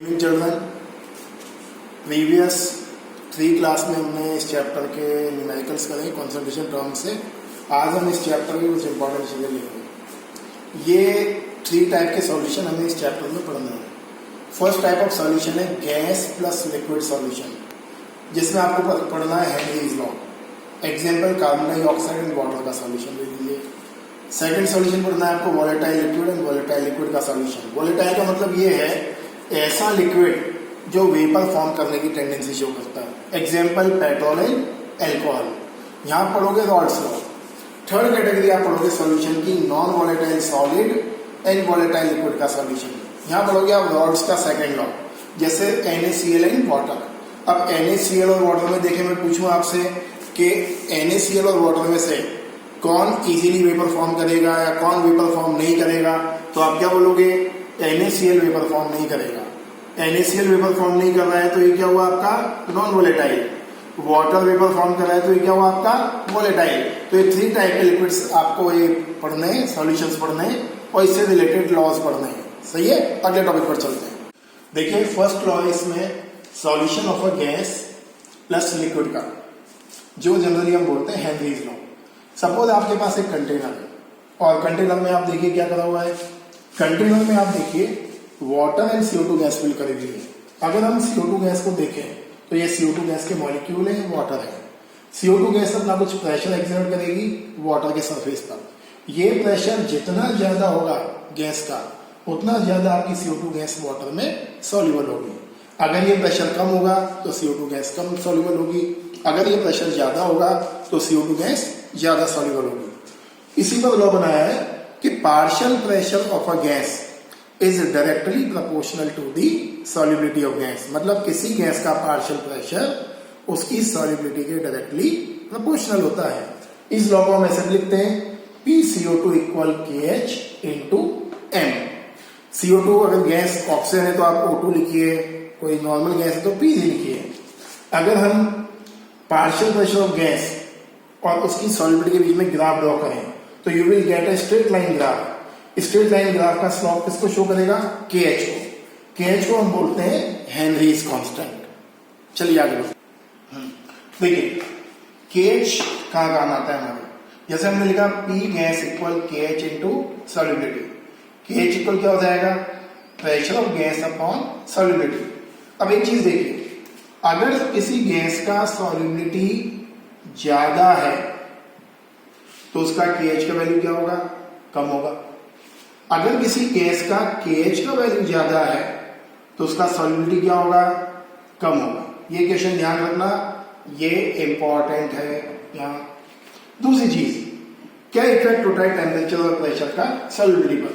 Children previous 3 class में हमने इस चैप्टर के न्यूमेरिकल्स करे कंसंट्रेशन टर्म से। आज हम इस चैप्टर की कुछ इंपॉर्टेंट चीज़ें लेंगे। ये 3 टाइप के सॉल्यूशन हमें इस चैप्टर में पढ़ना है। फर्स्ट टाइप ऑफ सॉल्यूशन है गैस प्लस लिक्विड सॉल्यूशन, जिसमें आपको पढ़ना है Henry's law. Example carbon dioxide and water का सॉल्यूशन ले लीजिए। सेकेंड सॉल्यूशन पढ़ना है आपको volatile liquid and volatile liquid का सॉल्यूशन। वोलेटाइल का मतलब ये है ऐसा लिक्विड जो वेपर फॉर्म करने की टेंडेंसी शो करता है। Example petrol and alcohol. यहाँ पढ़ोगे रॉल्स लॉ। थर्ड कैटेगरी आप पढ़ोगे सॉल्यूशन की non volatile solid and volatile liquid का सॉल्यूशन। यहाँ पढ़ोगे आप रॉल्स का सेकेंड लॉ, जैसे NaCl एंड वाटर। अब NaCl और वाटर में देखें, मैं पूछूं आपसे कि NaCl और वाटर में से कौन इजीली वेपर फॉर्म करेगा या कौन वेपर फॉर्म नहीं करेगा, तो आप क्या बोलोगे? NaCl वेपर फॉर्म नहीं करेगा। NaCl वेपर फॉर्म नहीं कर रहा है तो ये क्या हुआ आपका? Non volatile. Water vapour form कर रहा है तो ये क्या हुआ आपका? वोलेटाइल। तो ये 3 टाइप के लिक्विड्स आपको ये पढ़ने हैं, सॉल्यूशंस पढ़ने हैं और इससे रिलेटेड लॉज पढ़ने हैं। सही है, अगले टॉपिक पर चलते हैं। देखिए फर्स्ट लॉ है इसमें solution of a gas plus liquid का, जो जनरली हम बोलते हैं हेनरीज लॉ। सपोज आपके पास एक कंटेनर है और कंटेनर में आप देखिए क्या करा हुआ है। कंटेनर में आप देखिए water and CO2 gas fill करी हुई है। अगर हम CO2 गैस को देखें तो ये CO2 गैस के मॉलिक्यूल है, वाटर है। CO2 गैस अपना कुछ प्रेशर एक्सर्ट करेगी वाटर के सरफेस पर। ये प्रेशर जितना ज्यादा होगा गैस का, उतना ज्यादा आपकी CO2 गैस वाटर में सॉल्युबल होगी। अगर ये प्रेशर कम होगा तो CO2 गैस कम सॉल्युबल होगी। अगर ये प्रेशर ज्यादा होगा तो CO2 गैस ज्यादा सॉल्युबल होगी। इसी पर लॉ बनाया है कि partial pressure of a gas is directly proportional to the solubility of gas. मतलब किसी गैस का पार्शियल प्रेशर उसकी सॉल्युबिलिटी के डायरेक्टली प्रोपोर्शनल होता है। इस लॉ को हम ऐसे लिखते हैं PCO2 equal KH into M। CO2 अगर गैस ऑक्सीजन है तो आप O2 लिखिए, कोई नॉर्मल गैस है तो PG लिखिए। अगर हम पार्शियल प्रेशर ऑफ गैस और उसकी सॉल्युबिलिटी के बीच में ग्राफ ड्रॉ करें तो you will get a straight line graph. Straight line graph का स्लोप किसको शो करेगा? KH को। KH को हम बोलते हैं हेनरीज कांस्टेंट। चलिए आगे बढ़ते। देखिए KH कहाँ काम आता है हमारे, जैसे हमने लिखा P gas equal KH into solubility. KH equal क्या हो जाएगा? Pressure of gas upon solubility. अब एक चीज देखिए, अगर किसी गैस का सॉल्युबिलिटी ज्यादा है तो उसका KH का वैल्यू क्या होगा? कम होगा। अगर किसी गैस का KH का वैल्यू ज्यादा है तो उसका सॉल्युबिलिटी क्या होगा? कम होगा। ये क्वेश्चन ध्यान रखना, ये इंपॉर्टेंट है। यहाँ दूसरी चीज, क्या इफेक्ट होता है टेम्परेचर और प्रेशर का सॉल्युबिलिटी पर?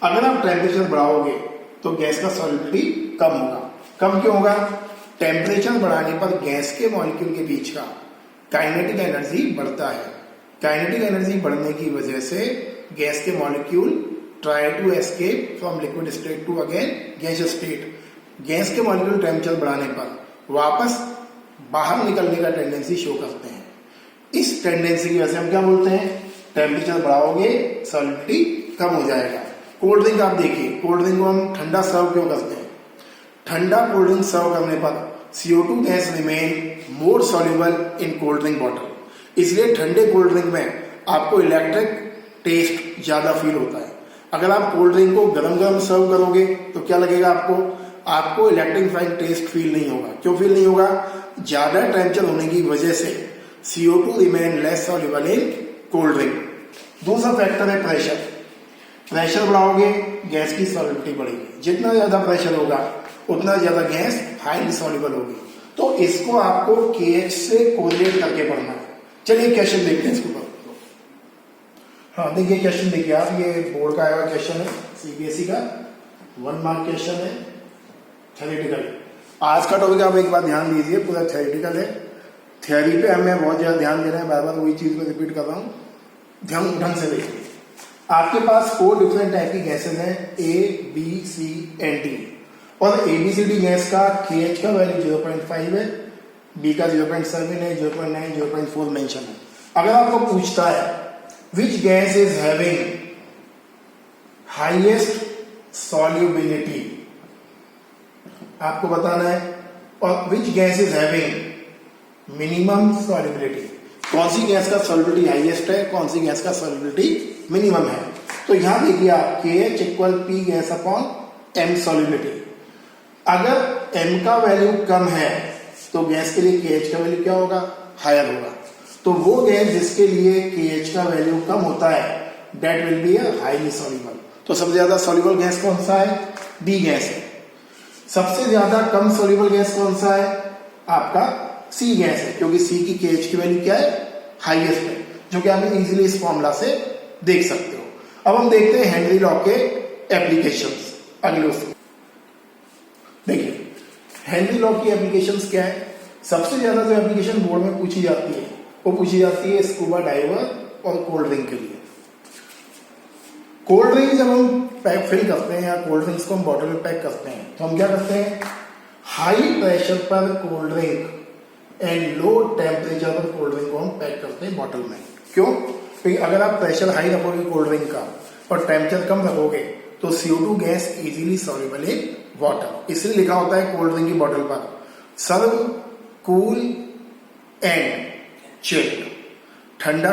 अगर आप टेम्परेचर बढ़ाओगे तो गैस का सॉल्युबिलिटी कम होगा। कम क्यों होगा? टेम्परेचर बढ़ाने पर गैस के मॉलिक्यूल के बीच का काइनेटिक एनर्जी बढ़ता है। काइनेटिक एनर्जी बढ़ने की वजह से गैस के molecule try to escape from liquid state to again gas state. Gas के मॉलिक्यूल टेम्परेचर बढ़ाने पर वापस बाहर निकलने का टेंडेंसी शो करते हैं। इस टेंडेंसी की वजह से हम क्या बोलते हैं? टेम्परेचर बढ़ाओगे सॉल्युबिलिटी कम हो जाएगा। कोल्ड ड्रिंक आप देखिए, कोल्ड ड्रिंक को हम ठंडा सर्व क्यों करते हैं? ठंडा कोल्ड ड्रिंक सर्व करने पर CO2 gas remain more soluble in cold drink water. इसलिए ठंडे कोल्ड ड्रिंक में आपको इलेक्ट्रिक टेस्ट ज्यादा फील होता है। अगर आप कोल्ड ड्रिंक को गरम गरम सर्व करोगे तो क्या लगेगा आपको? आपको इलेक्ट्रिफाइंग टेस्ट फील नहीं होगा। क्यों फील नहीं होगा? ज्यादा टेम्परेचर होने की वजह से CO2 remain less soluble in cold drink. दूसरा फैक्टर है प्रेशर। प्रेशर बढ़ाओगे गैस की सॉल्युबिलिटी बढ़ेगी। जितना ज्यादा प्रेशर होगा उतना ज्यादा गैस हाईली सॉल्युबल होगी। तो इसको आपको KH से कोरिलेट करके पढ़ना है। चलिए क्वेश्चन देखते हैं इसके ऊपर। हाँ देखिए क्वेश्चन देखिए आप, ये बोर्ड का आया हुआ क्वेश्चन है, CBSE का 1 मार्क क्वेश्चन है, थ्योरेटिकल। आज का टॉपिक आप एक बार ध्यान दीजिए, पूरा थ्योरेटिकल है। थ्योरी पे हमें बहुत ज्यादा ध्यान दे रहे हैं, बार बार वही चीज को रिपीट कर रहा हूँ, ध्यान ढंग से देखिए। आपके पास 4 डिफरेंट टाइप की गैसेज हैं, A, B, C and D। और ABCD गैस का KH का वैल्यू 0.5 है, B का 0.7 है, 0.9, 0.4 मेंशन है। अगर आपको पूछता है which gas is having highest solubility, आपको बताना है। और which gas is having minimum solubility, कौन सी गैस का सॉल्युबिलिटी हाईएस्ट है, कौन सी गैस का सॉल्युबिलिटी मिनिमम है। तो यहां देखिए आप KH equal P gas upon M solubility. अगर M का वैल्यू कम है तो गैस के लिए KH का वैल्यू क्या होगा, हायर होगा। तो वो गैस जिसके लिए KH का वैल्यू कम होता है that will be a highly soluble. तो सबसे ज्यादा सॉल्युबल गैस कौन सा है, B गैस है। सबसे ज्यादा कम सॉल्युबल गैस कौन सा है, आपका C गैस है, क्योंकि C की KH की वैल्यू क्या है, हाईएस्ट है, जो कि आप इजीली इस फॉर्मूला से देख सकते हो। अब हम देखते हैं हेनरी लॉ के एप्लीकेशंस। अगले उसके देखिए हेनरी लॉ की एप्लीकेशंस क्या है। सबसे ज्यादा जो एप्लीकेशन बोर्ड में पूछी जाती है वो पूछी जाती है स्कूबा डाइवर और कोल्ड ड्रिंक के लिए। कोल्ड ड्रिंक जब हम पैक फिल करते हैं या कोल्ड ड्रिंक्स को हम बॉटल में पैक करते हैं तो हम क्या करते हैं, हाई प्रेशर पर cold drink and low temperature पर कोल्ड ड्रिंक को हम पैक करते हैं बॉटल में। क्यों, क्योंकि अगर आप प्रेशर हाई रखोगे कोल्ड ड्रिंक का और टेम्परेचर कम रखोगे तो CO2 gas easily soluble in water. इसलिए लिखा होता है कोल्ड ड्रिंक की बॉटल पर सर्व कूल एंड चिल्ड, ठंडा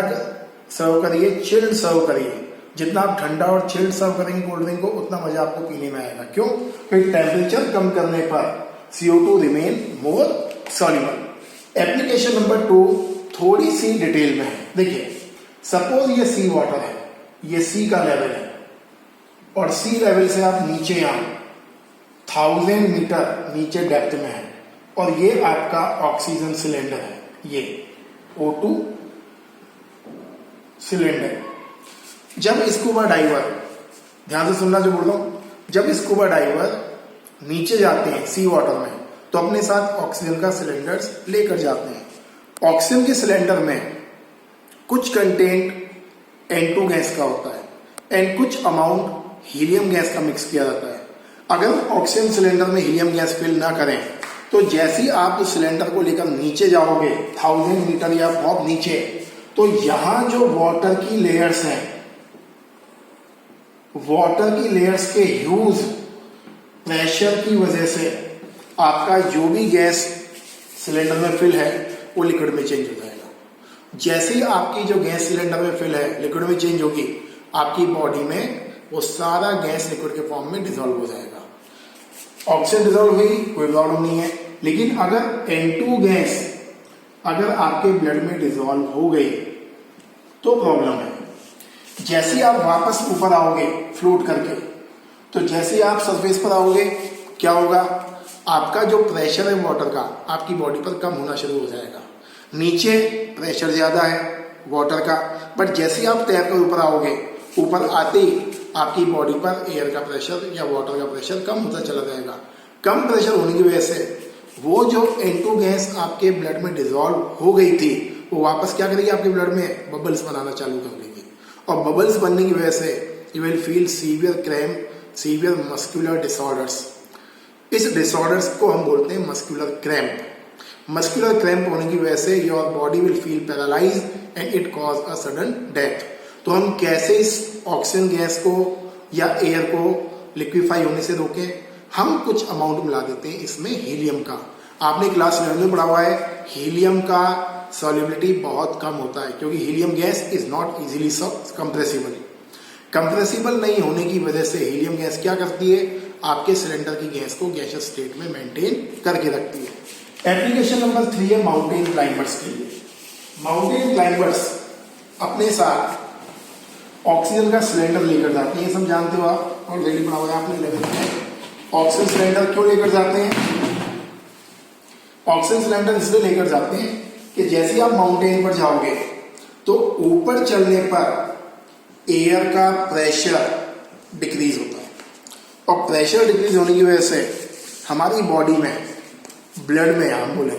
सर्व करिए, चिल्ड सर्व करिए। जितना आप ठंडा और चिल्ड सर्व करेंगे कोल्ड ड्रिंक को उतना मजा आपको पीने में आएगा। क्यों, क्योंकि टेम्परेचर कम करने पर CO2 रिमेन मोर सॉल्युबल। एप्लीकेशन नंबर 2 थोड़ी सी डिटेल में है। देखिए सपोज ये सी वाटर है, ये सी का लेवल है और सी लेवल से आप नीचे आए 1000 मीटर नीचे डेप्थ में है और ये आपका ऑक्सीजन सिलेंडर है, ये O2 सिलेंडर। जब स्कूबा डाइवर, ध्यान से सुनना जो बोल रहा हूं, जब स्कूबा डाइवर नीचे जाते हैं सी वाटर में तो अपने साथ ऑक्सीजन का सिलेंडर लेकर जाते हैं। ऑक्सीजन के सिलेंडर में कुछ कंटेंट N2 गैस का होता है एंड कुछ अमाउंट हीलियम गैस का मिक्स किया जाता है। अगर ऑक्सीजन सिलेंडर में हीलियम गैस फिल ना करें तो जैसे ही आप उस सिलेंडर को लेकर नीचे जाओगे 1000 मीटर या बहुत नीचे, तो यहां जो वाटर की लेयर्स हैं, वाटर की लेयर्स के ह्यूज प्रेशर की वजह से आपका जो भी गैस सिलेंडर में फिल है वो लिक्विड में चेंज हो जाएगा। जैसे ही आपकी जो गैस सिलेंडर में फिल है लिक्विड में चेंज होगी, आपकी बॉडी में वो सारा गैस लिक्विड के फॉर्म में डिसॉल्व हो जाएगा। ऑक्सीजन डिसॉल्व हुई कोई प्रॉब्लम नहीं है, लेकिन अगर N2 गैस अगर आपके ब्लड में डिसॉल्व हो गई तो प्रॉब्लम है। जैसे ही आप वापस ऊपर आओगे फ्लोट करके, तो जैसे ही आप सरफेस पर आओगे क्या होगा, आपका जो प्रेशर है वाटर का आपकी बॉडी पर कम होना शुरू हो जाएगा। नीचे प्रेशर ज्यादा है वाटर का, बट जैसे ही आप तैर कर ऊपर आओगे, ऊपर आते ही आपकी बॉडी पर एयर का प्रेशर या वाटर का प्रेशर कम होता चला जाएगा। कम प्रेशर होने की वजह से वो जो N2 गैस आपके ब्लड में डिसॉल्व हो गई थी वो वापस क्या करेगी, आपके ब्लड में बबल्स बनाना चालू कर देगी और बबल्स बनने की वजह से you will feel severe cramp, severe muscular disorders. इस डिसऑर्डर्स को हम बोलते हैं मस्कुलर क्रैम्प। मस्कुलर क्रैम्प होने की वजह से your body will feel paralyse and it cause a sudden death. तो हम कैसे इस ऑक्सीजन गैस को या एयर को लिक्विफाई होने से रोकें, हम कुछ अमाउंट मिला देते हैं इसमें हीलियम का। आपने क्लास 11 में पढ़ा हुआ है हीलियम का सॉल्युबिलिटी बहुत कम होता है क्योंकि helium gas is not easily compressible. Compressible नहीं होने की वजह से हीलियम गैस क्या करती है, आपके सिलेंडर की गैस को गैसियस स्टेट में मेंटेन करके रखती है। एप्लीकेशन नंबर 3 है माउंटेन क्लाइंबर्स के लिए। माउंटेन क्लाइंबर्स अपने साथ ऑक्सीजन का सिलेंडर लेकर जाते हैं, ये सब जानते हो आप, ऑलरेडी पढ़ा हुआ है आपने 11th में। ऑक्सीजन सिलेंडर क्यों लेकर जाते हैं, ऑक्सीजन सिलेंडर इसलिए लेकर जाते हैं कि जैसे आप माउंटेन पर जाओगे तो ऊपर चलने पर एयर का प्रेशर डिक्रीज होता है और प्रेशर डिक्रीज होने की वजह से हमारी बॉडी में ब्लड में हम बोले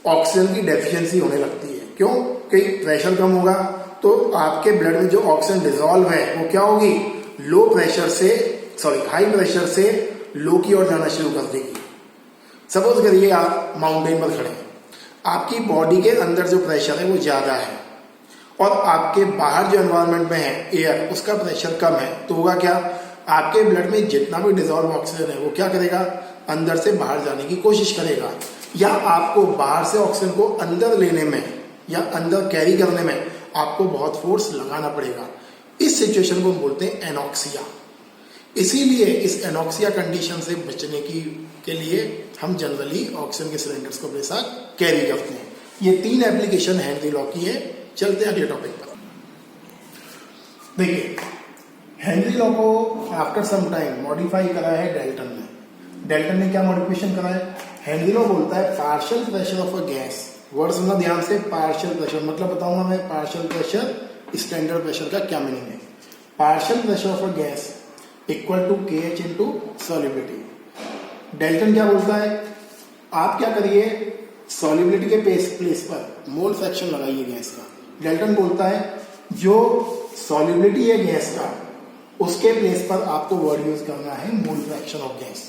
ऑक्सीजन की डेफिशिएंसी होने लगती है। क्यों, कि प्रेशर कम होगा तो आपके ब्लड में जो ऑक्सीजन डिसॉल्व है वो क्या होगी, लो प्रेशर से हाई प्रेशर से लो की ओर जाना शुरू कर देगी। सपोज करिए आप माउंटेन पर खड़े हैं, आपकी बॉडी के अंदर जो प्रेशर है वो ज्यादा है और आपके बाहर जो एनवायरनमेंट में है एयर उसका प्रेशर कम है, तो होगा क्या, आपके ब्लड में जितना भी डिसॉल्व ऑक्सीजन है वो क्या करेगा, अंदर से बाहर जाने की कोशिश करेगा, या आपको बाहर से ऑक्सीजन को अंदर लेने में या अंदर कैरी करने में आपको बहुत फोर्स लगाना पड़ेगा। इस सिचुएशन को हम बोलते हैं एनॉक्सिया। इसीलिए इस एनॉक्सिया कंडीशन से बचने के लिए हम जनरली ऑक्सीजन के सिलेंडर्स को अपने साथ कैरी करते हैं। ये 3 एप्लीकेशन हेनरी लॉ की है। चलते हैं अगले टॉपिक पर। देखिए, हेनरी लॉ को आफ्टर सम टाइम मॉडिफाई करा है डाल्टन ने। डाल्टन ने क्या मॉडिफिकेशन करा है? हेनरी लॉ बोलता है partial pressure of a gas, word सुनना ध्यान से, पार्शियल प्रेशर मतलब बताऊंगा मैं पार्शियल प्रेशर स्टैंडर्ड प्रेशर का क्या मीनिंग है। Partial pressure of a gas equal to KH into solubility. Dalton क्या बोलता है? आप क्या करिए, सॉल्युबिलिटी के प्लेस पर मोल फ्रैक्शन लगाइए गैस का। डाल्टन बोलता है जो सॉल्युबिलिटी है गैस का उसके प्लेस पर आपको वर्ड यूज करना है मोल फ्रैक्शन ऑफ गैस।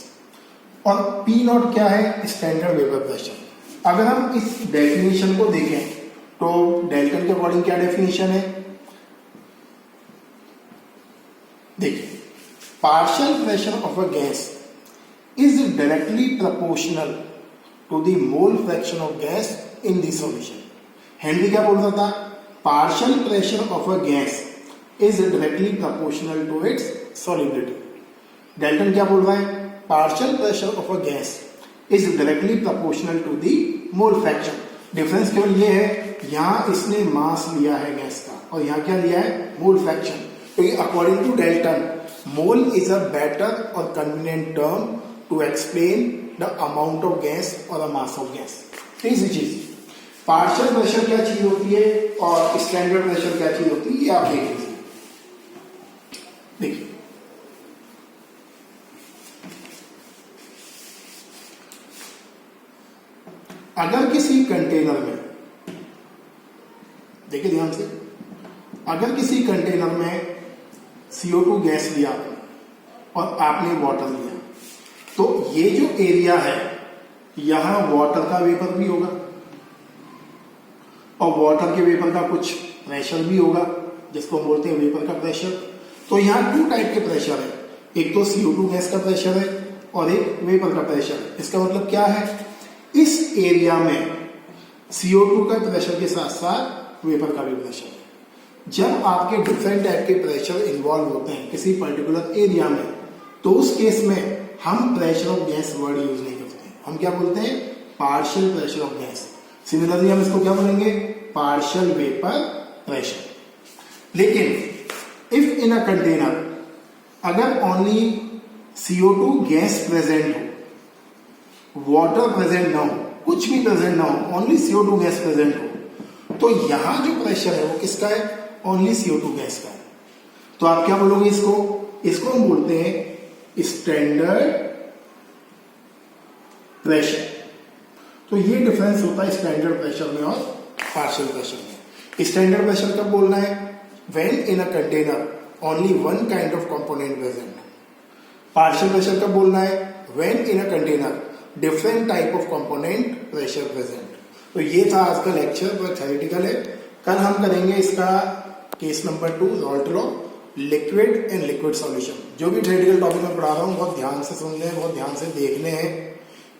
और P0 क्या है? Standard vapour pressure. अगर हम इस डेफिनेशन को देखें तो डाल्टन के अकॉर्डिंग क्या डेफिनेशन है? देखिए, partial pressure of a gas is directly proportional to the mole fraction of gas in the solution. Henry क्या बोल रहा था? Partial pressure of a gas is directly proportional to its solubility. Dalton क्या बोल रहा है? Partial pressure of a gas is directly proportional to the mole fraction. Difference केवल ये है, यहां इसने मास लिया है गैस का और यहां क्या लिया है? Mole fraction. तो according to Dalton, mole is a better और convenient term to explain the amount of gas और द मास ऑफ गैस। तीसरी चीज, पार्शियल प्रेशर क्या चीज होती है और स्टैंडर्ड प्रेशर क्या चीज होती है, ये आप देख लीजिए। देखिए, अगर किसी कंटेनर में, देखिए ध्यान से, अगर किसी कंटेनर में CO2 गैस लिया आपने और आपने वाटर लिया, तो ये जो एरिया है यहां वाटर का वेपर भी होगा और वाटर के वेपर का कुछ प्रेशर भी होगा जिसको हम बोलते हैं वेपर का प्रेशर। तो यहां 2 टाइप के प्रेशर है, एक तो CO2 गैस का प्रेशर है और एक वेपर का प्रेशर है। इसका मतलब क्या है? इस एरिया में CO2 का प्रेशर के साथ साथ वेपर का भी प्रेशर है। जब आपके डिफरेंट टाइप के प्रेशर इन्वॉल्व होते हैं किसी पर्टिकुलर एरिया में, तो उस केस में हम pressure of gas word use नहीं करते हैं, हम क्या बोलते हैं? Partial pressure of gas. Similarly हम इसको क्या बोलेंगे? Partial vapour pressure. लेकिन इफ इन अ कंटेनर अगर ओनली CO2 गैस प्रेजेंट हो, वाटर प्रेजेंट ना हो, कुछ भी प्रेजेंट ना हो, ओनली CO2 गैस प्रेजेंट हो, तो यहां जो प्रेशर है वो किसका है? ओनली CO2 गैस का है। तो आप क्या बोलोगे इसको? इसको हम बोलते हैं स्टैंडर्ड प्रेशर। तो ये डिफरेंस होता है स्टैंडर्ड प्रेशर में और पार्शियल प्रेशर में। स्टैंडर्ड प्रेशर कब बोलना है? When in a container only one kind of component present. Partial pressure कब बोलना है? When in a container different type of component pressure present. तो ये था आज का लेक्चर, तो थ्योरेटिकल है। कल हम करेंगे इसका case number 2 Raoult law, liquid and liquid solution. जो भी थ्योरेटिकल टॉपिक मैं पढ़ा रहा हूँ बहुत ध्यान से सुनने हैं, बहुत ध्यान से देखने हैं।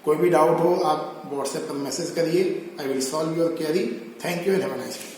कोई भी डाउट हो आप व्हाट्सएप पर मैसेज करिए, I will solve your query. Thank you and have a nice day.